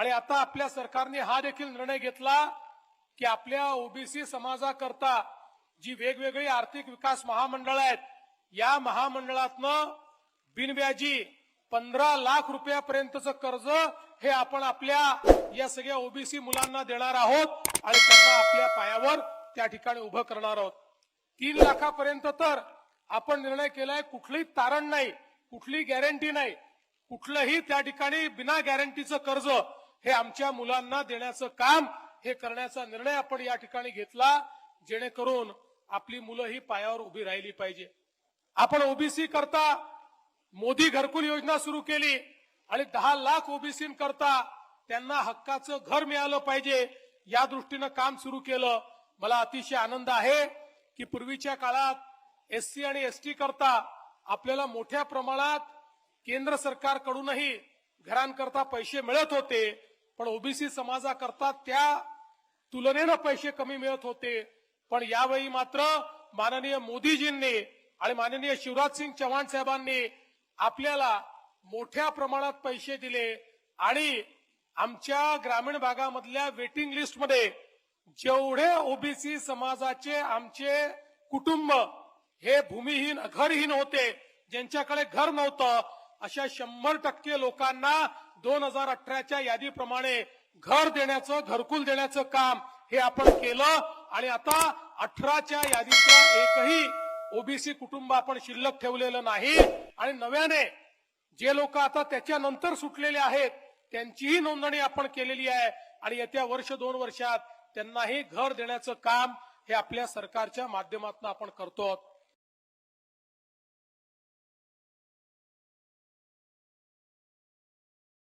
आणि आता आपल्या सरकारने हा देखील निर्णय घेतला की आपल्या ओबीसी समाजाकरता जी वेगवेगळी आर्थिक विकास महामंडळ आहेत, या महामंडळातनं बिनव्याजी 15 लाख रुपयापर्यंतचं कर्ज हे आपण आपल्या या सगळ्या ओबीसी मुलांना देणार आहोत आणि त्यांना आपल्या पायावर त्या ठिकाणी उभं करणार आहोत। 3 लाखापर्यंत तर आपण निर्णय केलाय, कुठलीही तारण नाही, कुठली गॅरंटी नाही, कुठलंही त्या ठिकाणी बिना गॅरंटीचं कर्ज हे आमच्या मुलांना देण्याचं काम हे करण्याचा निर्णय आपण या ठिकाणी घेतला, जेणेकरून आपली मुलं ही पायावर उभी राहिली पाहिजे। आपण ओबीसी करता मोदी घरकुल योजना सुरू केली आणि 10 लाख ओबीसी करता त्यांना हक्काचं घर मिळालं पाहिजे, या दृष्टीनं काम सुरू केलं। मला अतिशय आनंद आहे की पूर्वीच्या काळात एससी आणि एसटी करता आपल्याला मोठ्या प्रमाणात केंद्र सरकारकडूनही घरांकरता पैसे मिळत होते, पण ओबीसी समाजाकरता त्या तुलनेनं पैसे कमी मिळत होते। पण यावेळी मात्र माननीय मोदीजींनी आणि माननीय शिवराज सिंग चौहान साहेबांनी आपल्याला मोठ्या प्रमाणात पैसे दिले आणि आमच्या ग्रामीण भागामधल्या वेटिंग लिस्ट मध्ये जेवढे ओबीसी समाजाचे आमचे कुटुंब हे भूमिहीन घरहीन होते, ज्यांच्याकडे घर नव्हतं, अशा 100% लोकांना 2018च्या यादीप्रमाणे घर देण्याचं, घरकुल देण्याचं काम हे आपण केलं आणि आता 18च्या यादीतलं एकही ओबीसी कुटुंब आपण शिल्लक ठेवलेलं नाही आणि नव्याने जे लोक आता त्याच्यानंतर सुटलेले आहेत त्यांचीही नोंदणी आपण केलेली आहे आणि येत्या वर्ष 2 वर्षात त्यांनाही घर देण्याचं काम हे आपल्या सरकारच्या माध्यमातून आपण करतो।